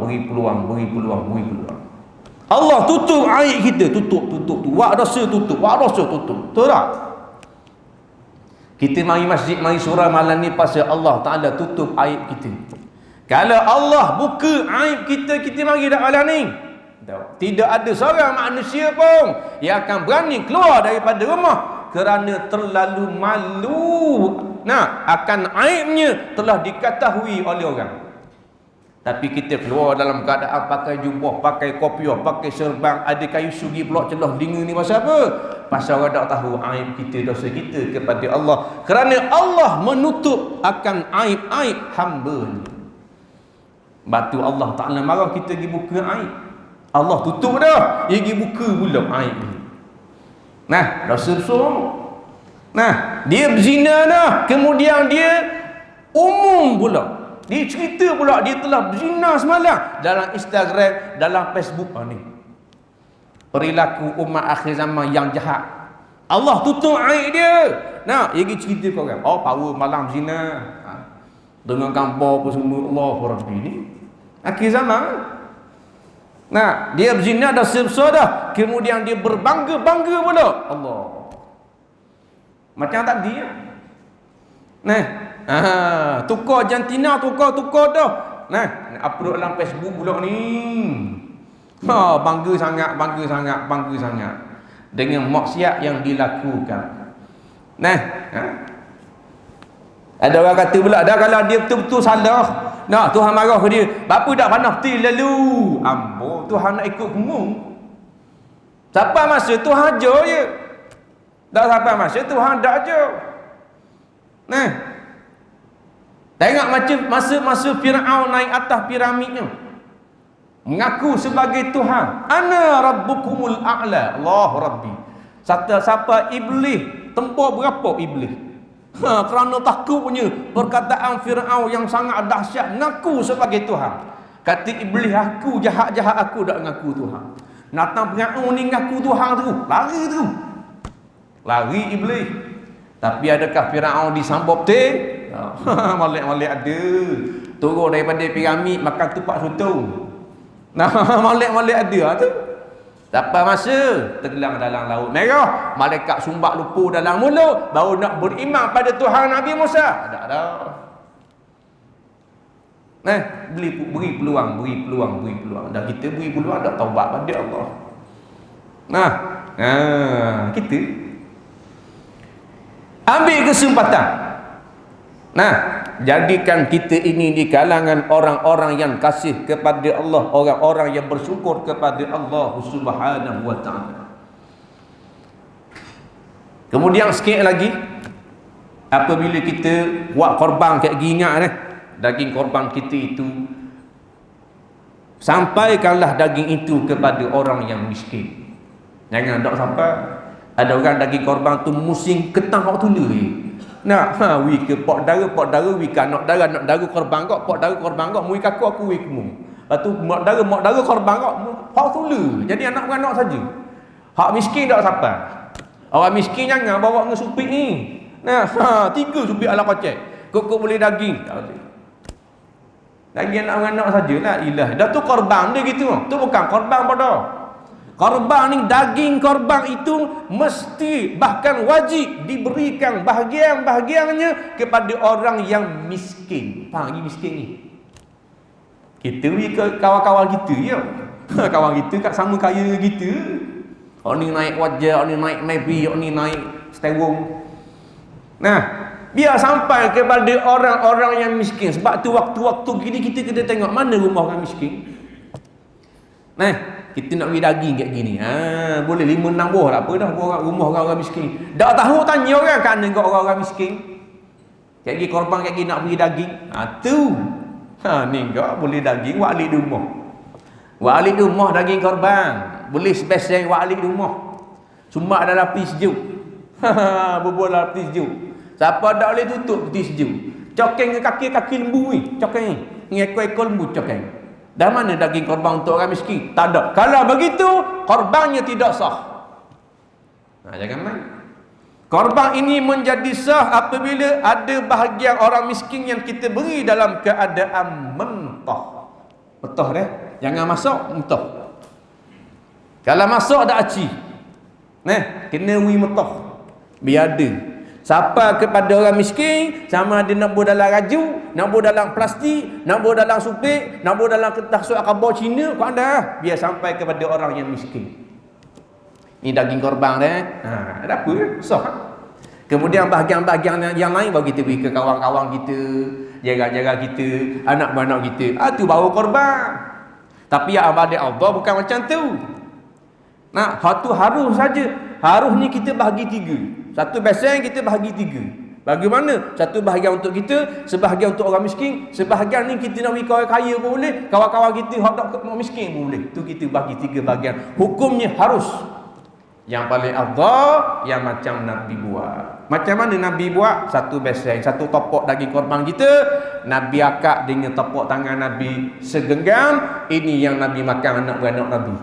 Allah tutup aib kita, tutup. Buat dosa tutup. Betul tak? Kita mari masjid, mari surah malam ni pasal Allah Taala tutup aib kita. Kalau Allah buka aib kita, kita mari dak malam ni. Tidak ada seorang manusia pun yang akan berani keluar daripada rumah kerana terlalu malu akan aibnya telah diketahui oleh orang. Tapi kita keluar dalam keadaan pakai jubah, pakai kopiah, pakai serban, ada kayu sugi pula celah telinga ni pasal apa? Pasal orang tak tahu aib kita, dosa kita kepada Allah. Kerana Allah menutup akan aib-aib hamba ni. Batu Allah Ta'ala marah kita pergi buka aib. Allah tutup dah, dia pergi buka pula aib ni. Nah, dosa besar. Nah, dia berzina dah, kemudian dia umum pula. Dia cerita pula dia telah berzina semalam dalam Instagram, dalam Facebook ni. Perilaku umat akhir zaman yang jahat. Allah tutup aib dia. Nah, dia pergi cerita ke orang. Oh, power malam zina. Dengan gambar apa semua, Allahu Rabbi ni. Akhir zaman. Nah, dia berzina dah sebesar dah. Kemudian dia berbangga-bangga pula. Allah. Macam tak dia. Nah, tukar jantina, tukar dah. Nah, upload dalam Facebook pula ni. Bangga sangat. Dengan maksiat yang dilakukan. Nah, ada orang kata pula dah kalau dia betul-betul salah. Nah, Tuhan marah ke dia. Bapa dak panah ti lalu. Ambo, Tuhan nak ikut kamu. Sampai masa Tuhan ajar je. Dak sampai masa Tuhan dak ajar. Nah, tengok macam masa Firaun naik atas piramidnya. Mengaku sebagai Tuhan. Ana rabbukumul a'la. Allah Rabbi. Siapa iblis, tempur berapa iblis? Kerana takutnya perkataan Firaun yang sangat dahsyat, ngaku sebagai Tuhan. Kata iblis, aku jahat-jahat aku dak ngaku Tuhan. Natang Firaun ni ngaku Tuhan tu, lari iblis. Tapi adakah Firaun disambut betul? Malik-malik ada. Turun daripada piramid makan tupak soto. Nah, malik-malik ada tu. Sampai masa tenggelam dalam laut merah, malaikat sumbat lupu dalam mulut, baru nak beriman pada Tuhan Nabi Musa. Ada. Nah, beri peluang. Dan kita beri peluang dak taubat pada Allah. Nah, kita ambil kesempatan. Nah, jadikan kita ini di kalangan orang-orang yang kasih kepada Allah, orang-orang yang bersyukur kepada Allah Subhanahu wa taala. Kemudian sikit lagi, apabila kita buat korban kayak gini daging korban kita itu, sampaikanlah daging itu kepada orang yang miskin. Jangan tak sampai ada orang daging korban tu musim ketang hak tula je. Nak wi ke pak dara wi ke anak dara korban kau, pak dara korban kau, mui kaku aku wi kemu. Lepas tu mak dara korban kau, hak tula. Jadi anak beranak saja. Hak miskin tak sampai. Orang miskin jangan bawa dengan supik ni. Nah, 3 supik ala kocek. Kok boleh daging? Tak boleh. Daging anak beranak sajalah ilah. Dah tu korban dia gitu. Tu bukan korban pada. Korban ni, daging korban itu mesti bahkan wajib diberikan bahagian-bahagiannya kepada orang yang miskin. Faham lagi miskin ni? Kita beri ke kawan-kawan kita ya. Kawan kita kat sama kaya kita. Orang ni naik wajah, orang ni naik Maybach, orang ni naik Stewong. Nah, biar sampai kepada orang-orang yang miskin. Sebab tu waktu-waktu gini kita kena tengok mana rumah orang miskin. Nah, kita nak beli daging kat gini. Boleh 5-6 buah tak apa dah buat rumah orang-orang miskin. Tak tahu tanya orang kan dengan orang-orang miskin. Kat gini korban kat gini nak beli daging. Tu. Ni enggak boleh daging wali di rumah. Wali di rumah daging korban. Boleh spesial wali di rumah. Cuma ada api sejuk. Berbual api sejuk. Siapa tak boleh tutup peti sejuk. Cokeng ke kaki lembu ni. Cokeng ni. Ekor-ekor lembu cokeng. Dah mana daging korban untuk orang miskin? Tak ada. Kalau begitu, korbannya tidak sah. Jangan main. Korban ini menjadi sah apabila ada bahagian orang miskin yang kita beri dalam keadaan mentah. Mentah dah. Jangan masuk mentah. Kalau masuk dah aci. Kena wi mentah. Biar ada. Siapa kepada orang miskin, sama ada nak buat dalam raju, nak buat dalam plastik, nak buat dalam supik, nak buat dalam kertas surat khabar Cina, kau ada. Biar sampai kepada orang yang miskin. Ini daging korban dah. Ada apa? Sah. Kemudian bahagian-bahagian yang lain baru kita beri ke kawan-kawan kita, jaga-jaga kita, anak-anak kita. Itu baru korban. Tapi yang abadah Allah bukan macam tu. Hak tu harus saja. Harusnya kita bahagi 3. Satu bahagian kita bahagi 3. Bagaimana? Satu bahagian untuk kita, sebahagian untuk orang miskin, sebahagian ni kita nak bagi kawan kaya pun boleh, kawan-kawan kita hak tak miskin pun boleh. Tu kita bagi 3 bahagian. Hukumnya harus. Yang paling afdal yang macam Nabi buat. Macam mana Nabi buat? Satu bahagian, satu topok daging korban kita, Nabi akak dengan topok tangan Nabi segenggam. Ini yang Nabi makan anak-anak Nabi.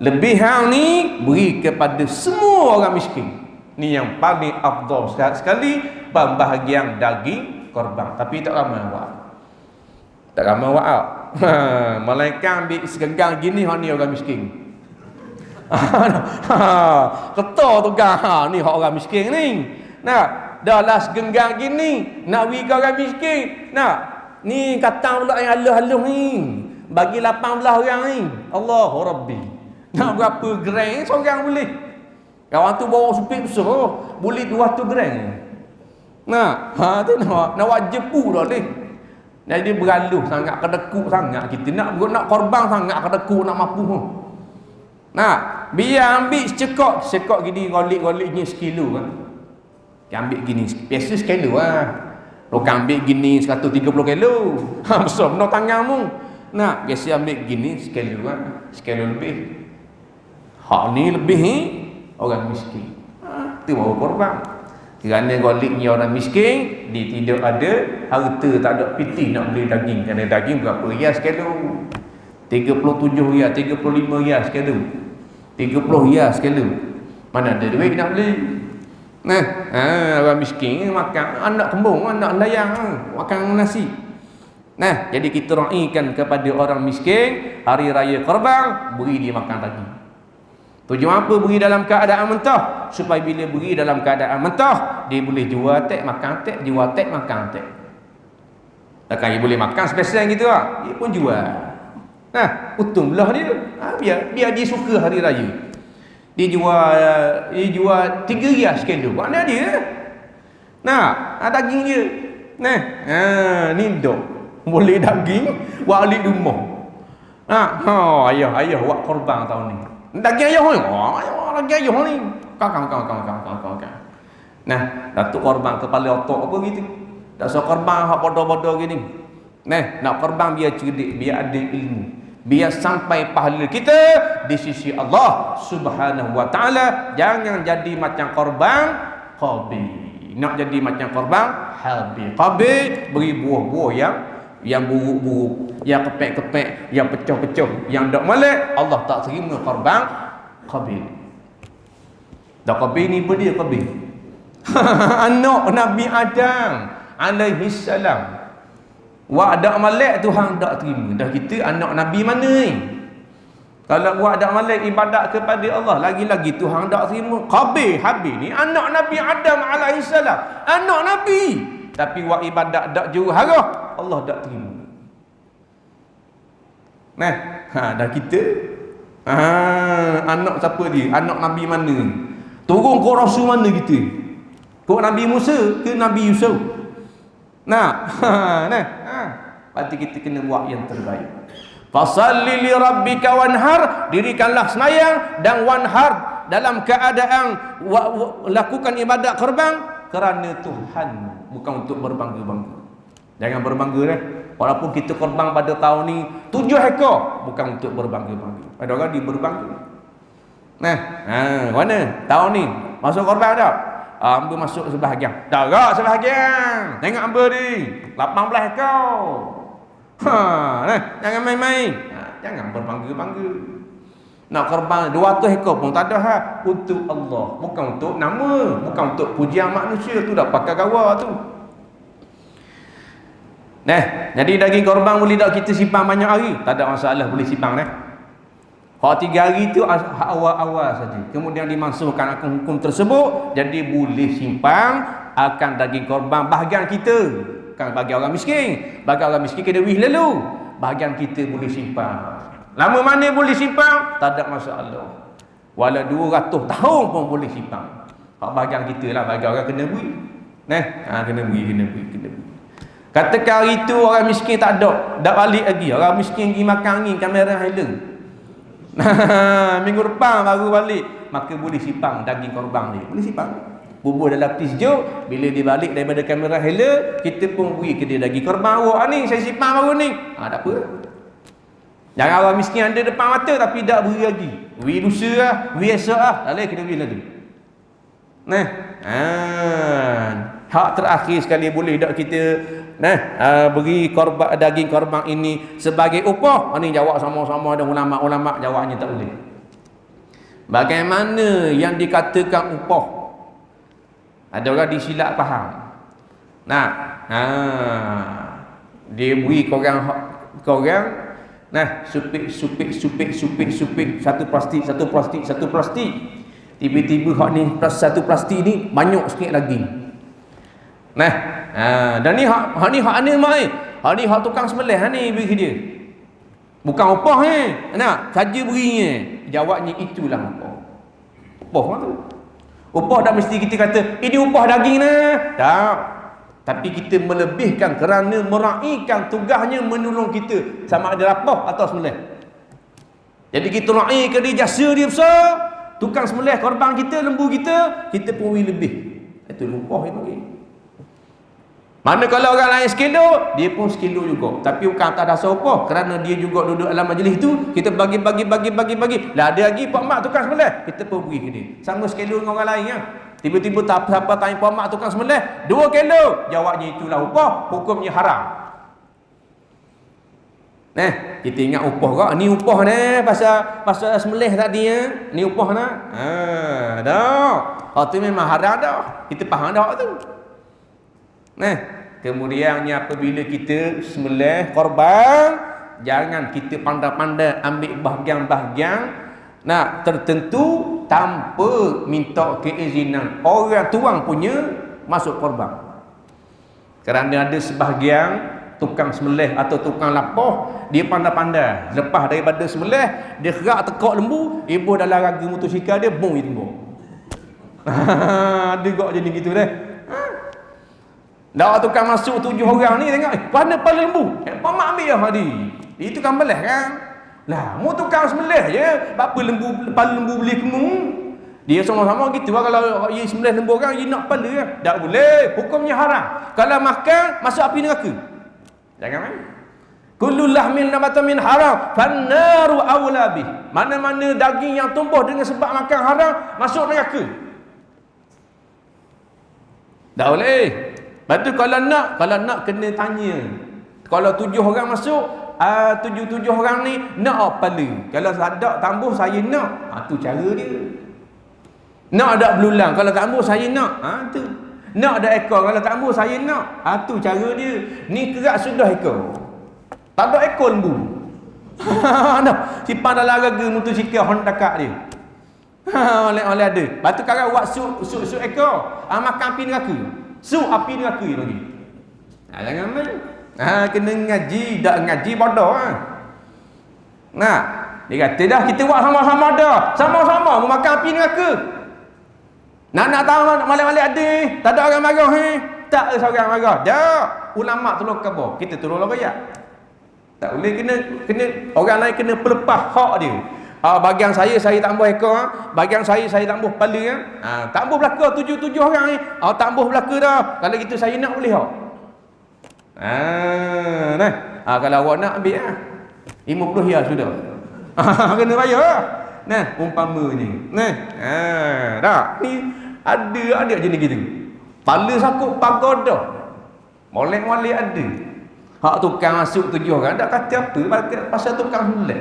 Lebih hal ni beri kepada semua orang miskin. Ni yang paling afdal sekali pembahagian daging korban. Tapi tak ramai buat. Tak ramai buat. Malaikat ambil segenggang gini, ni orang miskin. Ketua tu ni orang miskin ni. Dah lah segenggang gini nak bagi ke orang miskin. Ni kata pula yang haluh-haluh ni. Bagi 18 orang ni. Allahu Rabbi. Nak berapa gram seorang boleh. Kawan tu bawa supik besar, boleh 200 gram. Tu nak wajib dah ni. Jadi beraluh sangat, kedekut sangat kita. Nak korban sangat kedekut, nak mampu. Biar ambil secekok gini, golik-goliknya sekilo kan. Dia ambil gini, biasa sekilo lah. Bukan ambil gini 130 kilo. Besar benar tanganmu. Biasa ambil gini sekilo kan. Sekilo lebih. Hak ni lebih ni orang miskin. Itu baru korban. Kerana goliknya orang miskin, dia tidak ada harta, tak ada piti nak beli daging. Kerana daging berapa riyal sekilo? 37 riyal, 35 riyal sekilo. 30 riyal sekilo. Mana ada duit nak beli? Orang miskin makan anak kembung, anak layang, makan nasi. Jadi kita raikan kepada orang miskin hari raya korban, beri dia makan daging. Tujuan apa beri dalam keadaan mentah? Supaya bila beri dalam keadaan mentah, dia boleh jual tek, makan tek, jual tek, makan tek. Takkan dia boleh makan spesial gitu lah. Dia pun jual. Untung belah dia. Biar dia suka hari raya. Dia jual 3 riyal sekilo. Mana dia? Daging dia. Ni dok. Boleh daging wali rumah. Ayah buat korban tahun ni. Daging ayah ni. Daging ayah ni. Kau. Datuk korban kepala otak apa gitu. Tak usah korban hak bodoh-bodoh gini. Nak korban biar cerdik, biar ada ilmu. Biar sampai pahala kita di sisi Allah Subhanahu wa taala. Jangan jadi macam korban Qabil. Nak jadi macam korban Habil. Qabil beri buah-buah yang buruk-buruk, yang kepek-kepek, yang pecah-pecah, yang tak molek. Allah tak terima korban Qabil. Dah Qabil ni apa dia Qabil? Anak Nabi Adam alaihi salam. Wa ada molek Tuhan tak terima. Dah kita anak Nabi mana ni? Kalau buat ada molek ibadat kepada Allah, lagi-lagi Tuhan tak terima. Qabil, Habil ni anak Nabi Adam alaihi salam. Anak Nabi. Tapi buat ibadat tak juru hara, Allah tak terima. Dah kita anak siapa dia? Anak Nabi mana? Turun ke Rasul mana kita? Ke Nabi Musa ke Nabi Yusuf? Berarti kita kena buat yang terbaik. Fasalli li rabbika wanhar, dirikanlah semayang dan wanhar dalam keadaan lakukan ibadat korban kerana Tuhan, bukan untuk berbangga-bangga. Jangan berbangga dah. Walaupun kita korban pada tahun ni 7 ekor, bukan untuk berbangga-bangga. Ada orang dia berbangga. Nah, mana tahun ni masuk korban tak? Hamba masuk sebahagian. Tak kak sebahagian. Tengok hamba ni 18 ekor. Jangan main-main. Jangan berbangga-bangga. Nak korban 200 ekor pun tak ada untuk Allah, bukan untuk nama, bukan untuk pujian manusia. Tu dah pakai gawa tu. Jadi daging korban boleh tak kita simpan banyak hari? Tak ada masalah, boleh simpan Hak 3 hari tu awal-awal saja. Kemudian dimasukkan akan hukum tersebut, jadi boleh simpan akan daging korban bahagian kita. Kan bagi orang miskin. Bagi orang miskin kena wih lalu. Bahagian kita boleh simpan. Lama mana boleh simpan? Tak ada masalah. Walau 200 tahun pun boleh simpan. Hak bahagian kita lah, bagi orang kena wih. Kena wih. Katakan hari tu orang miskin tak ada, dah balik lagi. Orang miskin pergi makan angin kamera Highland. Minggu depan baru balik, maka boleh simpan daging korban ni. Boleh simpan. Bubur dalam peti sejuk, bila dia balik daripada kamera Highland, kita pun pergi ke dia daging korban awak ni, saya simpan baru ni. Tak apa. Jangan orang miskin ada depan mata tapi tak beri lagi. Beri lusa lah, beri esok lah. Tak boleh, kena beri lagi. Hak terakhir sekali, boleh tak kita beri korban, daging korban ini sebagai upah? Ini jawab sama-sama ada ulama-ulama jawabnya tak boleh. Bagaimana yang dikatakan upah? Ada orang disilap faham. Dia beri korang supik satu plastik. Tiba-tiba hak ni satu plastik ni banyak sikit lagi. Dan ni hak ni mai. Hak ni hak tukang sembelih ni bagi dia. Bukan upah saja berinya. Jawabnya itulah upah. Upah tu. Upah tak mesti kita kata ini upah daging tak. Tapi kita melebihkan kerana meraihkan tugasnya menolong kita, sama ada lapah atau sembelih. Jadi kita raihkan dia, jasa dia besar. Tukang sembelih korban kita, lembu kita pun lebih. Itu upah yang bagi. Mana kalau orang lain sekilo, dia pun sekilo juga. Tapi bukan tak ada upah, kerana dia juga duduk dalam majlis tu, kita bagi. Lah ada lagi pak mak tukang sembelih, kita pun bagi ke dia. Sama sekilo dengan orang lain Tiba-tiba siapa tanya pak mak tukang sembelih, 2 kilo. Jawabnya itulah upah, hukumnya haram. Kita ingat upah kak, ni upah pasal sembelih tadi ni upah dah. Tu memang haram dah. Kita faham dah tu. Kemudiannya apabila kita sembelih korban, jangan kita pandai-pandai ambil bahagian-bahagian tertentu tanpa minta keizinan orang tuang punya masuk korban. Kerana ada sebahagian tukang sembelih atau tukang lapah, dia pandai-pandai lepas daripada sembelih, dia kerak tekak lembu, ibu dalam raga motosikal dia bong itu. Ada gak jadi gitu dah tukang masuk 7 orang ni tengok, mana kepala lembu? Pak mak ambil tadi. Itu kan belah kan? Lah, mu tukang sembelih je, apa kepala lembu boleh kemung? Dia sama-sama gitu kalau ia sembelih lembu orang, ia nak kepala kan? Tak boleh, hukumnya haram. Kalau makan, masuk api neraka. Jangan main. Kullu lahmin nabata min haram, fannaru awla bih. Mana-mana daging yang tumbuh dengan sebab makan haram, masuk neraka. Tak boleh. Lepas tu kalau nak kena tanya. Kalau 7 orang masuk, 7 orang ni nak kepala. Kalau ada tambah saya nak. Tu cara dia. Nak ada belulang, kalau tak ambil saya nak. Tu. Nak ada ekor, kalau tak ambil saya nak. Tu cara dia. Ni kerak sudah ekor. Tak ada ekor lembu. Simpan dalam raga motosikal Honda Kak dia. Oleh ada. Lepas tu kalau buat su ekor, makan api neraka. Su api neraka lagi. Jangan main. Kena ngaji, tak ngaji bodoh dia kata dah kita buat sama-sama dah. Sama-sama memakan api neraka. Nak tahu malam-malam ada, tak ada orang marah Tak ada seorang marah. Tak. Ulama tolong khabar, kita tolong rakyat. Tak boleh, kena orang lain kena pelepah hak dia. Bagian saya tambah ekor, bagian saya tambah kepala kan. Tambah belaka 7 orang ni. Tambah belaka dah. Kalau gitu saya nak boleh hak. Nah. Kalau awak nak ambil 50 ya sudah. Kena bayar. Nah, umpamanya. Nah. Dah. Ni ada jenis gitu. Pala sakut pagoda. Molek-molek ada. Hak tukang masuk 7 orang tak kata apa pasal tukang sembelah.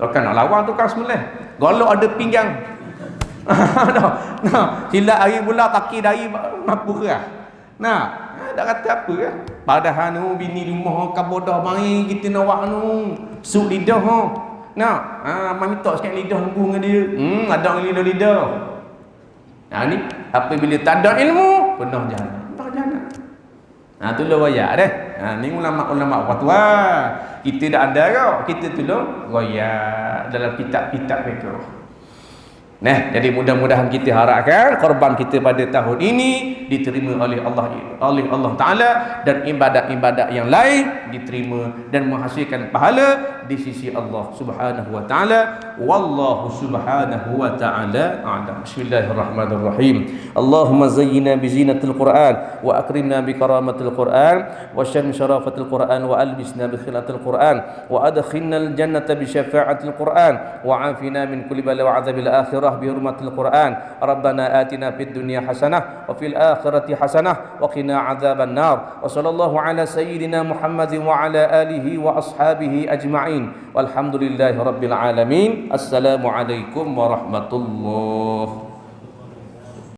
Tukang nak lawan tukang sembelah. Golok ada pinggang. Silap hari pula kaki dari mampu kerah. Tak kata apa ya. Padahal bini rumah kabodah mari kita nak buat suk lidah mai minta sikit lidah lembu dengan dia. Ada lidah. Ni apabila tak ada ilmu penuh jahanam. Tolong royak dah. Ni ulama-ulama fatwa. Kita dah ada kau, kita tolong royak dalam kitab-kitab mereka. Jadi mudah-mudahan kita harapkan korban kita pada tahun ini diterima oleh Allah Ta'ala, dan ibadat-ibadat yang lain diterima dan menghasilkan pahala di sisi Allah Subhanahu wa Ta'ala. Wallahu Subhanahu wa Ta'ala a'lam. Bismillahirrahmanirrahim. Allahumma zayyina bi zinatil Qur'an wa akrimna bi karamatil Qur'an wa shan syarafatil Qur'an wa albisna bi khilatil Qur'an wa adkhilna al jannata bi syafa'atil Qur'an wa afina min kulli bala wa adzabil akhirah bi hurmatil Qur'an. Rabbana atina fid dunya hasanah wa fil akhirati hasanah wa qina adzaban nar. Wa sallallahu ala sayyidina Muhammadin wa ala alihi wa ashabihi ajma'in. Walhamdulillahi rabbil alamin. Assalamualaikum warahmatullahi